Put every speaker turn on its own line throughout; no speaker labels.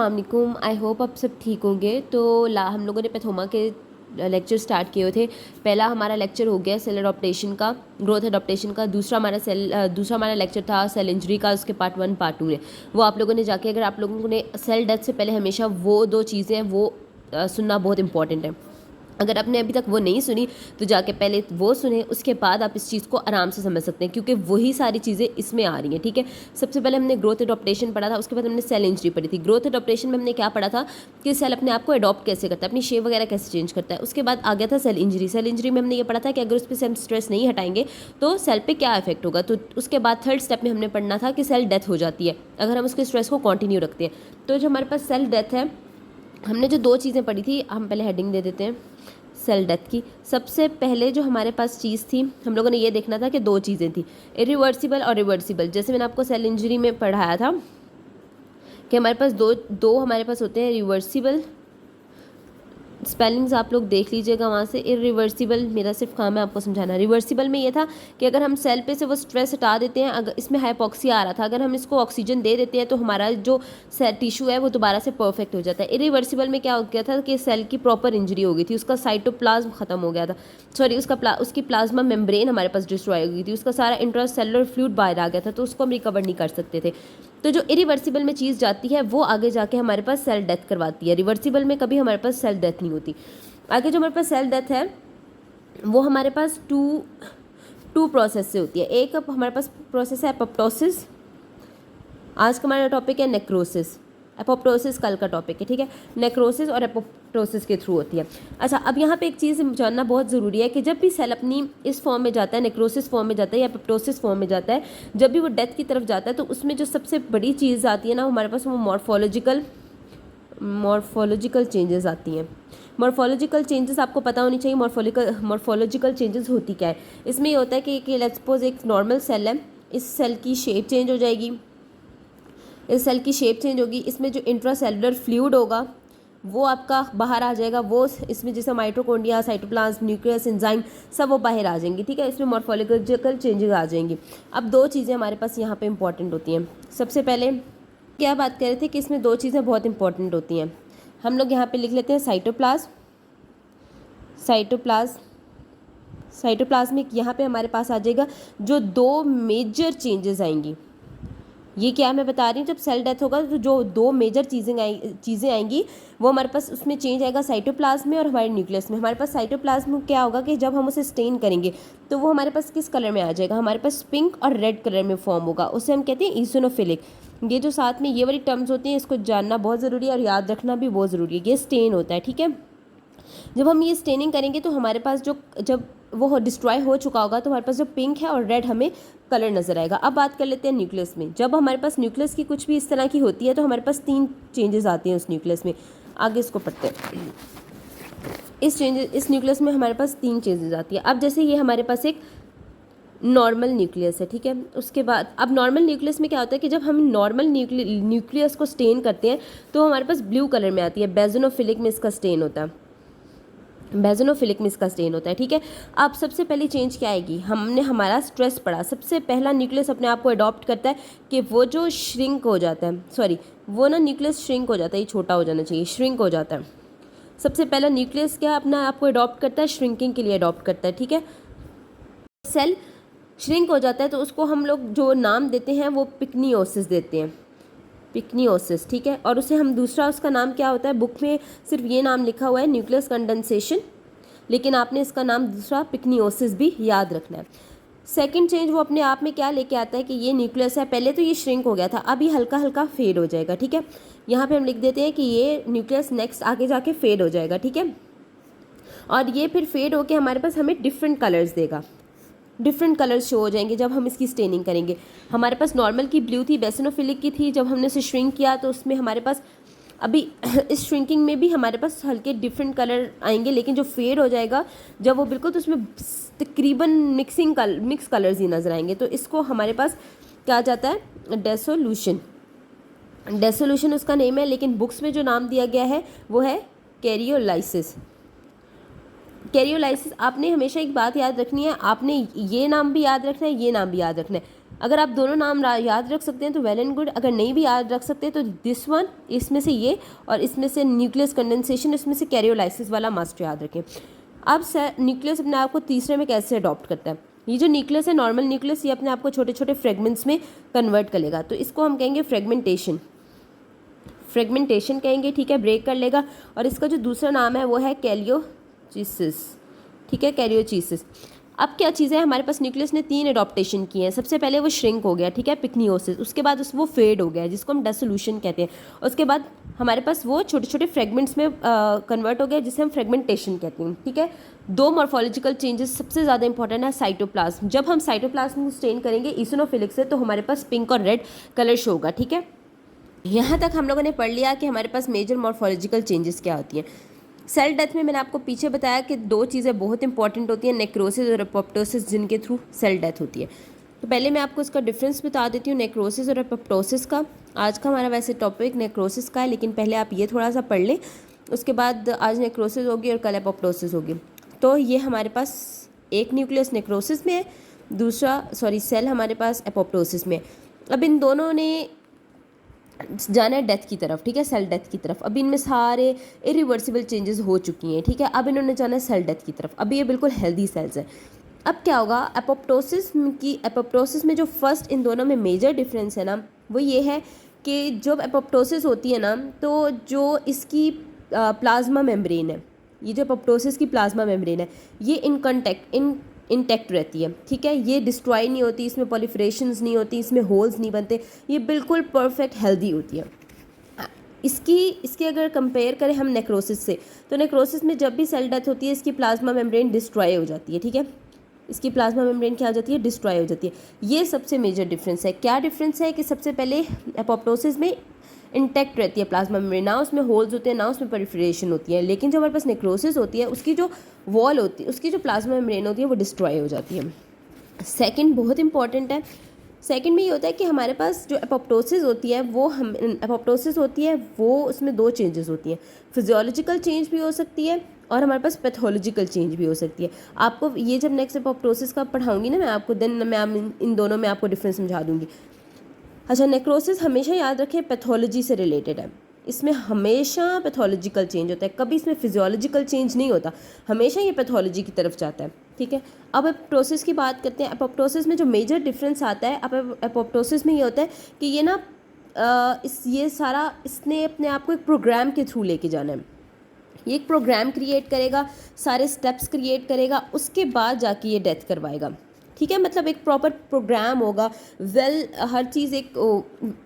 अस्सलाम वालेकुम। I hope आप सब ठीक होंगे। तो हम लोगों ने पैथोमा के लेक्चर स्टार्ट किए थे। पहला हमारा लेक्चर हो गया सेल अडॉप्टेशन का, ग्रोथ अडॉप्टेशन का। दूसरा हमारा लेक्चर था सेल इंजरी का, उसके पार्ट 1 पार्ट 2 में वो आप लोगों ने जाके, अगर आप लोगों ने सेल डेथ से पहले हमेशा वो 2 चीज़ें वो सुनना बहुत इंपॉर्टेंट है। अगर आपने अभी तक वो नहीं सुनी तो जाके पहले वो सुने, उसके बाद आप इस चीज़ को आराम से समझ सकते हैं, क्योंकि वही सारी चीज़ें इसमें आ रही हैं। ठीक है, सबसे पहले हमने ग्रोथ एडॉप्टेशन पढ़ा था, उसके बाद हमने सेल इंजरी पढ़ी थी। ग्रोथ एडॉप्टेशन में हमने क्या पढ़ा था कि सेल अपने आप को अडॉप्ट कैसे करता है, अपनी शेप वगैरह कैसे चेंज करता है। उसके बाद आ गया था सेल इंजरी। सेल इंजरी में हमने ये पढ़ा था कि अगर उस पर से हम स्ट्रेस नहीं हटाएंगे तो सेल पे क्या इफेक्ट होगा। तो उसके बाद थर्ड स्टेप में हमने पढ़ना था कि सेल डेथ हो जाती है अगर हम उसके स्ट्रेस को कंटिन्यू रखते हैं। तो जो हमारे पास सेल डेथ है, हमने जो 2 चीज़ें पढ़ी थी, हम पहले हेडिंग दे देते हैं सेल डेथ की। सबसे पहले जो हमारे पास चीज़ थी, हम लोगों ने ये देखना था कि 2 चीज़ें थी, इरिवर्सिबल और रिवर्सिबल। जैसे मैंने आपको सेल इंजरी में पढ़ाया था कि हमारे पास दो हमारे पास होते हैं रिवर्सिबल। स्पेलिंग्स आप लोग देख लीजिएगा वहाँ से। इरिवर्सिबल मेरा सिर्फ काम है आपको समझाना। रिवर्सिबल में ये था कि अगर हम सेल पे से वो स्ट्रेस हटा देते हैं, अगर इसमें हाइपोक्सिया आ रहा था, अगर हम इसको ऑक्सीजन दे देते हैं तो हमारा जो सेल टिश्यू है वो दोबारा से परफेक्ट हो जाता है। इरिवर्सिबल में क्या हो गया था कि सेल की प्रॉपर इंजरी हो गई थी, उसका साइटोप्लाज्म खत्म हो गया था, सॉरी उसकी प्लाज्मा मेम्ब्रेन हमारे पास डिस्ट्रॉय हो गई थी, उसका सारा इंट्रासेलुलर फ्लूइड बाहर आ गया था, तो उसको हम रिकवर नहीं कर सकते थे। तो जो इरिवर्सिबल में चीज़ जाती है वो आगे जाके हमारे पास सेल डेथ करवाती है। रिवर्सिबल में कभी हमारे पास सेल डेथ नहीं होती। आगे जो हमारे पास सेल डेथ है वो हमारे पास टू प्रोसेस से होती है। एक हमारे पास प्रोसेस है एपोप्टोसिस, आज का हमारा टॉपिक है नेक्रोसिस। एपोप्टोसिस कल का टॉपिक है, ठीक है। नेक्रोसिस और एपोप्टोसिस के थ्रू होती है। अच्छा, अब यहाँ पे एक चीज़ जानना बहुत ज़रूरी है कि जब भी सेल अपनी इस फॉर्म में जाता है, नेक्रोसिस फॉर्म में जाता है या एपोप्टोसिस फॉर्म में जाता है, जब भी वो डेथ की तरफ जाता है तो उसमें जो सबसे बड़ी चीज़ आती है ना हमारे पास, वो मॉर्फोलॉजिकल चेंजेस आती हैं। मॉर्फोलॉजिकल चेंजेस आपको पता होनी चाहिए। मॉर्फोलॉजिकल चेंजेस होती क्या है, इसमें ये होता है कि लेट्स सपोज एक नॉर्मल सेल है, इस सेल की शेप चेंज हो जाएगी, इस सेल की शेप चेंज होगी, इसमें जो इंट्रासेलुलर फ्लूइड होगा वो आपका बाहर आ जाएगा, वो इसमें जैसे माइटोकॉन्ड्रिया, साइटोप्लाज्म, न्यूक्लियस, एंजाइम, सब वो बाहर आ जाएंगी, ठीक है। इसमें मॉर्फोलॉजिकल चेंजेस आ जाएंगी। अब 2 चीज़ें हमारे पास यहाँ पे इंपॉर्टेंट होती हैं। सबसे पहले क्या बात कर रहे थे कि इसमें 2 चीज़ें बहुत इंपॉर्टेंट होती हैं। हम लोग यहाँ पे लिख लेते हैं साइटोप्लाज्मिक। यहाँ पे हमारे पास आ जाएगा जो 2 मेजर चेंजेस आएंगी। ये क्या मैं बता रही हूँ, जब सेल डेथ होगा तो जो 2 मेजर चीज़ें आएंगी वो हमारे पास उसमें चेंज आएगा साइटोप्लाज्म में और हमारे न्यूक्लियस में। हमारे पास साइटोप्लाज्म क्या होगा कि जब हम उसे स्टेन करेंगे तो वो हमारे पास किस कलर में आ जाएगा, हमारे पास पिंक और रेड कलर में फॉर्म होगा, उसे हम कहते हैं ईओसिनोफिलिक। ये जो साथ में ये वाली टर्म्स होती हैं, इसको जानना बहुत ज़रूरी है और याद रखना भी बहुत ज़रूरी है। ये स्टेन होता है, ठीक है। जब हम ये स्टेनिंग करेंगे तो हमारे पास जब वो डिस्ट्रॉय हो चुका होगा तो हमारे पास जो पिंक है और रेड हमें कलर नज़र आएगा। अब बात कर लेते हैं न्यूक्लियस में। जब हमारे पास न्यूक्लियस की कुछ भी इस तरह की होती है तो हमारे पास 3 चेंजेस आते हैं उस न्यूक्लियस में। आगे इसको पढ़ते हैं। इस न्यूक्लियस में हमारे पास 3 चेंजेस आती है। अब जैसे ये हमारे पास एक नॉर्मल न्यूक्लियस है, ठीक है। उसके बाद अब नॉर्मल न्यूक्लियस में क्या होता है कि जब हम नॉर्मल न्यूक्लियस को स्टेन करते हैं तो हमारे पास ब्लू कलर में आती है। बेज़ोनोफिलिक में इसका स्टेन होता है, ठीक है। अब सबसे पहली चेंज क्या आएगी, हमने हमारा स्ट्रेस पढ़ा। सबसे पहला न्यूक्लियस अपने आप को अडॉप्ट करता है कि वो जो श्रिंक हो जाता है, सॉरी वो ना न्यूक्लियस श्रिंक हो जाता है, ये छोटा हो जाना चाहिए, श्रिंक हो जाता है। सबसे पहला न्यूक्लियस क्या अपना आपको अडॉप्ट करता है, श्रिंकिंग के लिए अडॉप्ट करता है, ठीक है। सेल श्रिंक हो जाता है तो उसको हम लोग जो नाम देते हैं वो पिक्नियोसिस देते हैं, पिक्नियोसिस, ठीक है। और उसे हम दूसरा उसका नाम क्या होता है, बुक में सिर्फ ये नाम लिखा हुआ है न्यूक्लियस कंडेंसेशन, लेकिन आपने इसका नाम दूसरा पिक्नियोसिस भी याद रखना है। सेकंड चेंज वो अपने आप में क्या लेके आता है कि ये न्यूक्लियस है, पहले तो ये श्रिंक हो गया था, अब ये हल्का हल्का फेड हो जाएगा, ठीक है। यहाँ पे हम लिख देते हैं कि ये न्यूक्लियस नेक्स्ट आगे जाके फेड हो जाएगा, ठीक है। और ये फिर फेड होके हमारे पास हमें डिफरेंट कलर्स देगा, डिफरेंट कलर्स शो हो जाएंगे जब हम इसकी स्टेनिंग करेंगे। हमारे पास नॉर्मल की ब्लू थी, बेसिनोफिलिक की थी, जब हमने उसे श्रिंक किया तो उसमें हमारे पास अभी इस श्रिंकिंग में भी हमारे पास हल्के डिफरेंट कलर आएंगे, लेकिन जो फेड हो जाएगा जब वो बिल्कुल, तो उसमें तकरीबन मिक्स कलर्स ही नजर आएंगे। तो इसको हमारे पास क्या जाता है, डेसोल्यूशन उसका नेम है, लेकिन बुक्स में जो नाम दिया गया है वो है कैरियोलाइसिस। आपने हमेशा एक बात याद रखनी है, आपने ये नाम भी याद रखना है, ये नाम भी याद रखना है। अगर आप दोनों नाम याद रख सकते हैं तो वेल एंड गुड, अगर नहीं भी याद रख सकते तो दिस वन, इसमें से ये, और इसमें से न्यूक्लियस कंडेंसेशन, इसमें से कैरियोलाइसिस वाला मस्ट याद रखें। अब न्यूक्लियस अपने आप को तीसरे में कैसे अडॉप्ट करता है। ये जो न्यूक्लियस है, नॉर्मल न्यूक्लियस, ये अपने आप को छोटे छोटे फ्रेगमेंट्स में कन्वर्ट कर लेगा, तो इसको हम कहेंगे फ्रेगमेंटेशन, फ्रेगमेंटेशन कहेंगे, ठीक है, ब्रेक कर लेगा। और इसका जो दूसरा नाम है वो है कैरियोचिसिस, ठीक है, कैरियोचिसिस। अब क्या चीज़ है, हमारे पास न्यूक्लियस ने 3 एडॉप्टेशन किए हैं। सबसे पहले वो श्रिंक हो गया, ठीक है, पिक्नियोसिस, उसके बाद वो फेड हो गया जिसको हम डिसोल्यूशन कहते हैं, उसके बाद हमारे पास वो छोटे छोटे फ्रेगमेंट्स में कन्वर्ट हो गया जिसे हम फ्रेगमेंटेशन कहते हैं, ठीक है। 2 मॉर्फोलॉजिकल चेंजेस सबसे ज़्यादा इंपॉर्टेंट है साइटोप्लाज्म। जब हम साइटोप्लाज्म को स्टेन करेंगे ईसोनोफिलिक से तो हमारे पास पिंक और रेड कलर शो होगा, ठीक है। यहाँ तक हम लोगों ने पढ़ लिया कि हमारे पास मेजर मॉर्फोलॉजिकल चेंजेस क्या होती हैं। सेल डेथ में मैंने आपको पीछे बताया कि 2 चीज़ें बहुत इंपॉर्टेंट होती हैं, नेक्रोसिस और एपोप्टोसिस, जिनके थ्रू सेल डेथ होती है। तो पहले मैं आपको इसका डिफरेंस बता देती हूँ नेक्रोसिस और एपोप्टोसिस का। आज का हमारा वैसे टॉपिक नेक्रोसिस का है, लेकिन पहले आप ये थोड़ा सा पढ़ लें, उसके बाद आज नेक्रोसिस होगी और कल एपोप्टोसिस होगी। तो ये हमारे पास एक न्यूक्लियस नेक्रोसिस में है, दूसरा सेल हमारे पास एपोप्टोसिस में है। अब इन दोनों ने जाना है डेथ की तरफ, ठीक है, सेल डेथ की तरफ। अभी इनमें सारे इरिवर्सिबल चेंजेस हो चुकी हैं, ठीक है। अब इन्होंने जाना है सेल डेथ की तरफ। अभी ये बिल्कुल हेल्दी सेल्स हैं। अब क्या होगा, एपोप्टोसिस में जो फर्स्ट इन दोनों में मेजर डिफरेंस है ना, वो ये है कि जब एपोप्टोसिस होती है ना, तो जो इसकी प्लाज्मा मेम्ब्रेन है, ये जो एपोप्टोसिस की प्लाज्मा मेम्ब्रेन है, ये इंटैक्ट रहती है, ठीक है, ये डिस्ट्रॉय नहीं होती, इसमें पॉलिफरेशंस नहीं होती, इसमें होल्स नहीं बनते, ये बिल्कुल परफेक्ट हेल्दी होती है। इसकी अगर कंपेयर करें हम नेक्रोसिस से, तो नेक्रोसिस में जब भी सेल डेथ होती है इसकी प्लाज्मा मेम्ब्रेन डिस्ट्रॉय हो जाती है, ठीक है, इसकी प्लाज्मा मेम्ब्रेन क्या हो जाती है, डिस्ट्रॉय हो जाती है। ये सबसे मेजर डिफरेंस है। क्या डिफरेंस है कि सबसे पहले एपोप्टोसिस में इंटैक्ट रहती है प्लाज्मा मेम्ब्रेन, ना उसमें होल्स होते हैं ना उसमें परफोरेशन होती है, लेकिन जो हमारे पास नेक्रोसिस होती है उसकी जो वॉल होती है, उसकी जो प्लाज्मा मेम्ब्रेन होती है वो डिस्ट्रॉय हो जाती है। सेकंड बहुत इंपॉर्टेंट है, सेकंड में ये होता है कि हमारे पास जो एपोप्टोसिस होती है वो उसमें 2 चेंजेस होती हैं, फिजियोलॉजिकल चेंज भी हो सकती है और हमारे पास पैथोलॉजिकल चेंज भी हो सकती है। आपको ये जब नेक्स्ट एपोप्टोसिस का पढ़ाऊंगी ना मैं आपको, देन मैं इन दोनों में आपको डिफरेंस समझा दूंगी। अच्छा, नेक्रोसिस हमेशा याद रखें पैथोलॉजी से रिलेटेड है, इसमें हमेशा पैथोलॉजिकल चेंज होता है, कभी इसमें फिजियोलॉजिकल चेंज नहीं होता, हमेशा ये पैथोलॉजी की तरफ जाता है, ठीक है। अब एपोप्टोसिस की बात करते हैं। एपोप्टोसिस में जो मेजर डिफरेंस आता है, अब एपोप्टोसिस में ये होता है कि ये ना इसने अपने आप को एक प्रोग्राम के थ्रू लेके जाना है, ये एक प्रोग्राम क्रिएट करेगा, सारे स्टेप्स क्रिएट करेगा, उसके बाद जाके ये डेथ करवाएगा, ठीक है। मतलब एक प्रॉपर प्रोग्राम होगा, हर चीज़ एक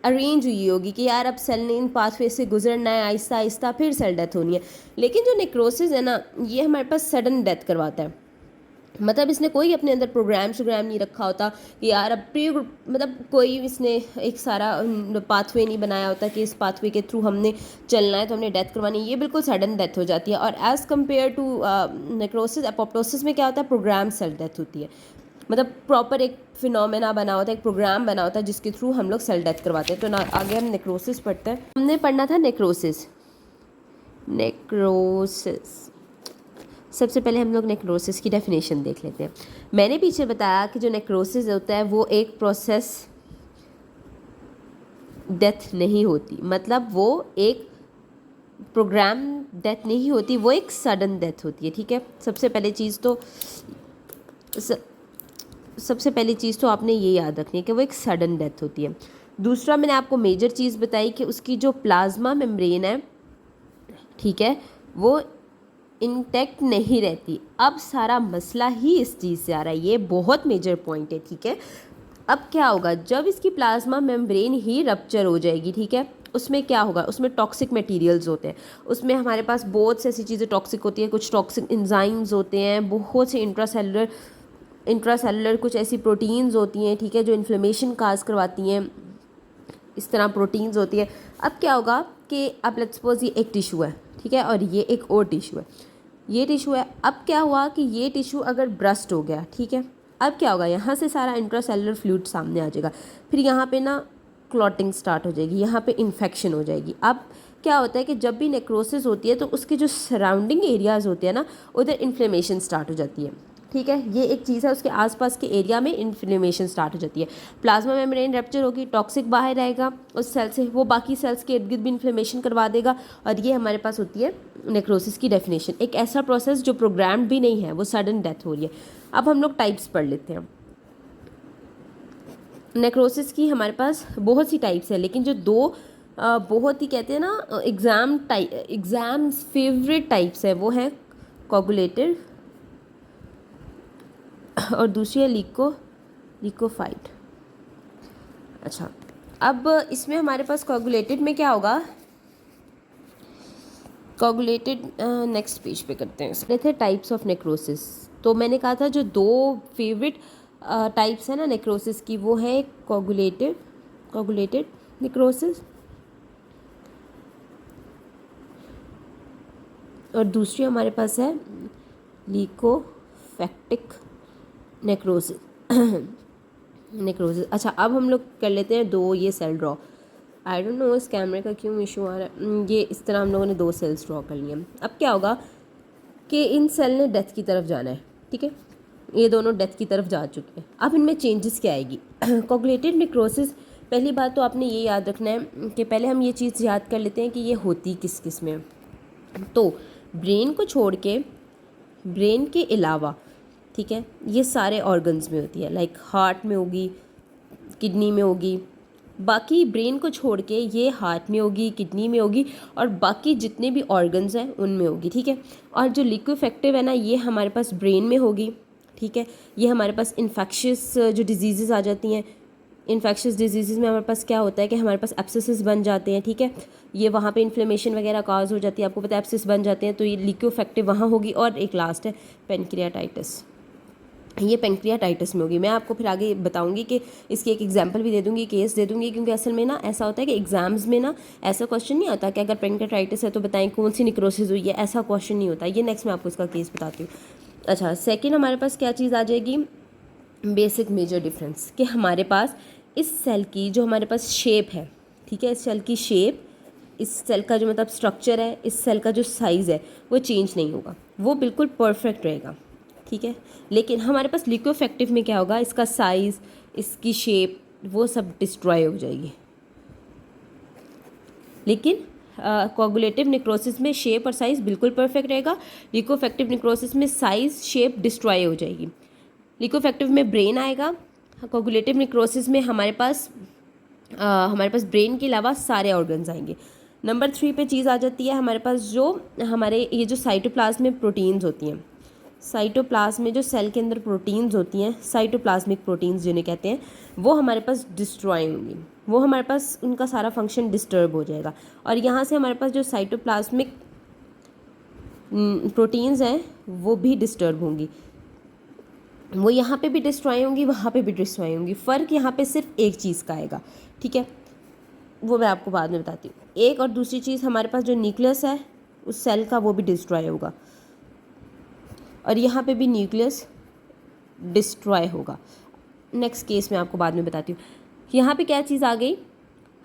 अरेंज हुई होगी कि यार अब सेल ने इन पाथवे से गुजरना है, आहिस्ता आहिस्ता फिर सेल डेथ होनी है। लेकिन जो नेक्रोसिस है ना, ये हमारे पास सडन डेथ करवाता है, मतलब इसने कोई अपने अंदर प्रोग्राम नहीं रखा होता कि यार अब मतलब कोई इसने एक सारा पाथवे नहीं बनाया होता कि इस पाथवे के थ्रू हमने चलना है तो हमने डेथ करवानी है, ये बिल्कुल सडन डेथ हो जाती है। और as compare to necrosis, apoptosis में क्या होता है, प्रोग्राम सेल डेथ होती है, मतलब प्रॉपर एक फिनोमेना बना होता है, एक प्रोग्राम बना होता है जिसके थ्रू हम लोग सेल डेथ करवाते हैं। तो ना आगे हम नेक्रोसिस पढ़ते हैं। हमने पढ़ना था नेक्रोसिस। सबसे पहले हम लोग नेक्रोसिस की डेफिनेशन देख लेते हैं। मैंने पीछे बताया कि जो नेक्रोसिस होता है वो एक प्रोसेस डेथ नहीं होती, मतलब वो एक प्रोग्राम डेथ नहीं होती, वो एक सडन डेथ होती है, ठीक है। सबसे पहली चीज़ तो आपने ये याद रखनी है कि वो एक सडन डेथ होती है। दूसरा मैंने आपको मेजर चीज़ बताई कि उसकी जो प्लाज्मा मेम्ब्रेन है, ठीक है, वो इंटैक्ट नहीं रहती। अब सारा मसला ही इस चीज़ से आ रहा है, ये बहुत मेजर पॉइंट है, ठीक है। अब क्या होगा, जब इसकी प्लाज्मा मेम्ब्रेन ही रप्चर हो जाएगी, ठीक है, उसमें क्या होगा, उसमें टॉक्सिक मटेरियल्स होते हैं, उसमें हमारे पास बहुत से ऐसी चीज़ें टॉक्सिक होती हैं, कुछ टॉक्सिक एंजाइम्स होते हैं, बहुत से इंट्रासेलुलर कुछ ऐसी प्रोटीन्स होती हैं, ठीक है, जो इन्फ्लेमेशन काज करवाती हैं, इस तरह प्रोटीन्स होती है। अब क्या होगा कि अब लेट्स सपोज ये एक टिश्यू है, ठीक है, और ये एक और टिश्यू है, ये टिश्यू है। अब क्या हुआ कि ये टिश्यू अगर ब्रस्ट हो गया, ठीक है, अब क्या होगा, यहाँ से सारा इंट्रासेलुलर फ्लूइड सामने आ जाएगा, फिर यहाँ पे ना क्लॉटिंग स्टार्ट हो जाएगी, यहाँ पे इन्फेक्शन हो जाएगी। अब क्या होता है कि जब भी नेक्रोसिस होती है तो उसके जो सराउंडिंग एरियाज़ होते हैं ना, उधर इन्फ्लेमेशन स्टार्ट हो जाती है, ठीक है, ये एक चीज़ है, उसके आसपास के एरिया में इन्फ्लेमेशन स्टार्ट हो जाती है। प्लाज्मा मेम्ब्रेन रप्चर होगी, टॉक्सिक बाहर आएगा उस सेल से, वो बाकी सेल्स के इर्द गिर्द भी इन्फ्लेमेशन करवा देगा, और ये हमारे पास होती है नेक्रोसिस की डेफिनेशन। एक ऐसा प्रोसेस जो प्रोग्राम्ड भी नहीं है, वो सडन डेथ हो रही है। अब हम लोग टाइप्स पढ़ लेते हैं। नेक्रोसिस की हमारे पास बहुत सी टाइप्स है, लेकिन जो दो बहुत ही कहते हैं ना एग्ज़ाम्स फेवरेट टाइप्स है, वो है कोगुलेटेड और दूसरी है लिकोफाइट। अच्छा, अब इसमें हमारे पास कोगुलेटेड में क्या होगा, कोगुलेटेड नेक्स्ट पेज पे करते हैं। इसमें थे टाइप्स ऑफ नेक्रोसिस। तो मैंने कहा था जो दो फेवरेट टाइप्स है ना नेक्रोसिस की, वो है कोगुलेटेड नेक्रोसिस और दूसरी हमारे पास है लिकोफैक्टिक नेक्रोसिस। अच्छा, अब हम लोग कर लेते हैं दो ये cell draw. I don't know इस कैमरे का क्यों इशू आ रहा है। ये इस तरह हम लोगों ने दो सेल्स ड्रॉ कर लिए। अब क्या होगा कि इन सेल ने डेथ की तरफ जाना है, ठीक है, ये दोनों डेथ की तरफ जा चुके हैं। अब इनमें चेंजेस क्या आएगी। कोगुलेटेड नेक्रोसिस, पहली बात तो आपने ये याद रखना है कि पहले हम ये चीज़ याद कर लेते हैं कि ये होती किस किस में। तो ब्रेन को छोड़ के, ब्रेन के अलावा, ठीक है, ये सारे ऑर्गन्स में होती है, लाइक हार्ट में होगी, किडनी में होगी, बाकी ब्रेन को छोड़ के ये हार्ट में होगी, किडनी में होगी, और बाकी जितने भी ऑर्गन्स हैं उनमें होगी, ठीक है। और जो लिक्विफेक्टिव है ना, ये हमारे पास ब्रेन में होगी, ठीक है। ये हमारे पास इन्फेक्शियस जो डिजीज़ आ जाती हैं, इन्फेक्शियस डिजीज़ में हमारे पास क्या होता है कि हमारे पास एब्सेसिस बन जाते हैं, ठीक है, ये वहाँ पे इन्फ्लेमेशन वगैरह काज हो जाती है, आपको पता है एब्सेस बन जाते हैं, तो ये लिक्विफेक्टिव वहाँ होगी। और एक लास्ट है पेनक्रियाटाइटिस, ये पेंक्रियाटाइटिस में होगी। मैं आपको फिर आगे बताऊंगी कि इसकी एक एग्जांपल भी दे दूंगी, केस दे दूंगी, क्योंकि असल में ना ऐसा होता है कि एग्जाम्स में ना ऐसा क्वेश्चन नहीं आता कि अगर पेंक्रियाटाइटिस है तो बताएं कौन सी निक्रोसिस हुई है, ऐसा क्वेश्चन नहीं होता। ये नेक्स्ट मैं आपको इसका केस बताती हूँ। अच्छा, सेकेंड हमारे पास क्या चीज़ आ जाएगी, बेसिक मेजर डिफरेंस, कि हमारे पास इस सेल की जो हमारे पास शेप है, ठीक है, इस सेल की शेप, इस सेल का जो मतलब स्ट्रक्चर है, इस सेल का जो साइज़ है, वो चेंज नहीं होगा, वो बिल्कुल परफेक्ट रहेगा, ठीक है। लेकिन हमारे पास लिक्विफेक्टिव में क्या होगा, इसका साइज़, इसकी शेप, वो सब डिस्ट्रॉय हो जाएगी। लेकिन कोगुलेटिव नेक्रोसिस में शेप और साइज़ बिल्कुल परफेक्ट रहेगा, लिक्विफेक्टिव नेक्रोसिस में साइज़, शेप डिस्ट्रॉय हो जाएगी। लिक्विफेक्टिव में ब्रेन आएगा, कोगुलेटिव नेक्रोसिस में हमारे पास ब्रेन के अलावा सारे ऑर्गन्स आएंगे। नंबर 3 पे चीज़ आ जाती है हमारे पास, जो हमारे ये जो साइटोप्लाज्म में प्रोटीन्स होती हैं, साइटोप्लाज्म में जो सेल के अंदर प्रोटीन्स होती हैं, साइटोप्लाज्मिक प्रोटीन्स जिन्हें कहते हैं, वो हमारे पास डिस्ट्रॉय होंगी, वो हमारे पास उनका सारा फंक्शन डिस्टर्ब हो जाएगा। और यहाँ से हमारे पास जो साइटोप्लाज्मिक प्रोटीन्स हैं वो भी डिस्टर्ब होंगी, वो यहाँ पे भी डिस्ट्रॉय होंगी, वहाँ पे भी डिस्ट्रॉय होंगी। फ़र्क यहाँ पे सिर्फ एक चीज़ का आएगा, ठीक है, वो मैं आपको बाद में बताती हूँ। एक और दूसरी चीज़, हमारे पास जो न्यूक्लियस है उस सेल का, वो भी डिस्ट्रॉय होगा, और यहाँ पे भी न्यूक्लियस डिस्ट्रॉय होगा। नेक्स्ट केस मैं आपको बाद में बताती हूँ। यहाँ पे क्या चीज़ आ गई,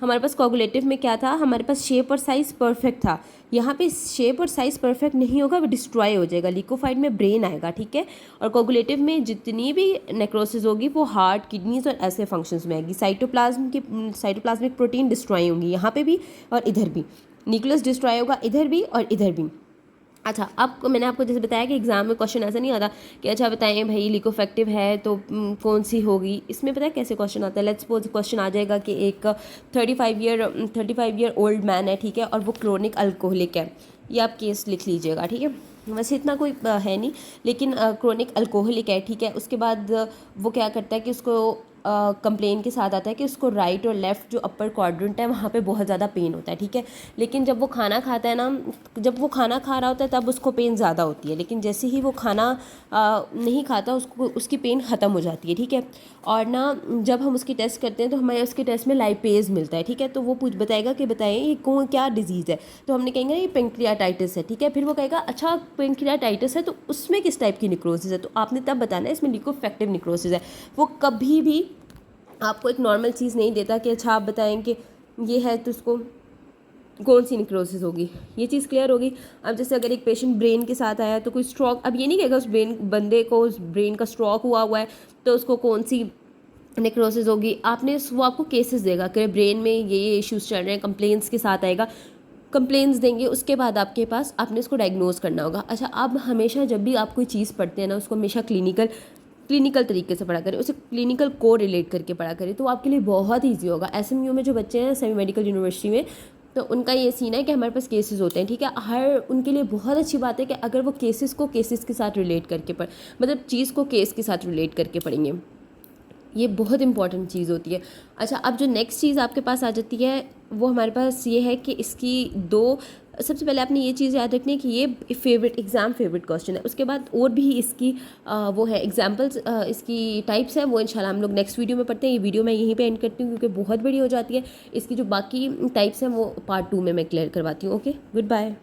हमारे पास कोगुलेटिव में क्या था, हमारे पास शेप और साइज़ परफेक्ट था, यहाँ पे शेप और साइज़ परफेक्ट नहीं होगा, वो डिस्ट्रॉय हो जाएगा। लिक्विफाइड में ब्रेन आएगा, ठीक है, और कोगुलेटिव में जितनी भी नेक्रोसिस होगी वो हार्ट, किडनीज और ऐसे फंक्शंस में आएगी। साइटोप्लाज्मिक प्रोटीन डिस्ट्रॉय होंगी यहाँ पे भी और इधर भी, न्यूक्लियस डिस्ट्रॉय होगा इधर भी और इधर भी। अच्छा, अब मैंने आपको जैसे बताया कि एग्ज़ाम में क्वेश्चन ऐसा नहीं आता कि अच्छा बताएं भाई लिक्विफेक्टिव है तो कौन सी होगी। इसमें पता है कैसे क्वेश्चन आता है, लेट्स सपोज क्वेश्चन आ जाएगा कि एक 35 ईयर ओल्ड मैन है, ठीक है, और वो क्रोनिक अल्कोहलिक है, ये आप केस लिख लीजिएगा, ठीक है, वैसे इतना कोई है नहीं, लेकिन क्रोनिक अल्कोहलिक है, ठीक है। उसके बाद वो क्या करता है कि उसको कंप्लेन के साथ आता है कि उसको राइट और लेफ़्ट जो अपर क्वाड्रेंट है वहाँ पे बहुत ज़्यादा पेन होता है, ठीक है। लेकिन जब वो खाना खाता है ना, जब वो खाना खा रहा होता है तब उसको पेन ज़्यादा होती है, लेकिन जैसे ही वो खाना नहीं खाता उसकी पेन ख़त्म हो जाती है, ठीक है। और ना जब हम उसकी टेस्ट करते हैं तो हमें उसके टेस्ट में लाइपेज मिलता है, ठीक है, तो वो बताएगा कि बताएं ये क्या डिजीज़ है, तो हमने कहेंगे ये पेंक्रियाटाइटिस है, ठीक है। फिर वो कहेगा अच्छा पेंक्रियाटाइटिस है तो उसमें किस टाइप की निक्रोसिस है, तो आपने तब बताना है इसमें लिक्विफेक्टिव निक्रोसिस है। वो कभी भी आपको एक नॉर्मल चीज़ नहीं देता कि अच्छा आप बताएं कि ये है तो उसको कौन सी निक्रोसिस होगी, ये चीज़ क्लियर होगी। अब जैसे अगर एक पेशेंट ब्रेन के साथ आया है तो कोई स्ट्रोक, अब ये नहीं कहेगा उस बंदे को उस ब्रेन का स्ट्रोक हुआ है तो उसको कौन सी नेक्रोसिस होगी। वो आपको केसेस देगा कि ब्रेन में ये इश्यूज चल रहे हैं, कंप्लेंट्स के साथ आएगा, कंप्लेंट्स देंगे, उसके बाद आपके पास आपने इसको डायग्नोज करना होगा। अच्छा, अब हमेशा जब भी आप कोई चीज़ पढ़ते हैं ना, उसको हमेशा क्लिनिकल तरीके से पढ़ा करें, उसे क्लिनिकल को रिलेट करके पढ़ा करें, तो आपके लिए बहुत ईजी होगा। SMU में जो बच्चे हैं, सेमी मेडिकल यूनिवर्सिटी में, तो उनका ये सीन है कि हमारे पास केसेस होते हैं, ठीक है। हर उनके लिए बहुत अच्छी बात है कि अगर वो केसेस को केसेस के साथ रिलेट करके मतलब चीज़ को केस के साथ रिलेट करके पढ़ेंगे, ये बहुत इंपॉर्टेंट चीज़ होती है। अच्छा, अब जो नेक्स्ट चीज़ आपके पास आ जाती है वो हमारे पास ये है कि इसकी सबसे पहले आपने ये चीज़ याद रखनी है कि ये फेवरेट क्वेश्चन है। उसके बाद और भी इसकी वो है एग्जांपल्स, इसकी टाइप्स हैं, वो इंशाल्लाह हम लोग नेक्स्ट वीडियो में पढ़ते हैं। ये वीडियो मैं यहीं पे एंड करती हूँ क्योंकि बहुत बड़ी हो जाती है। इसकी जो बाकी टाइप्स हैं वो पार्ट 2 में मैं क्लियर करवाती हूँ। Okay, good bye.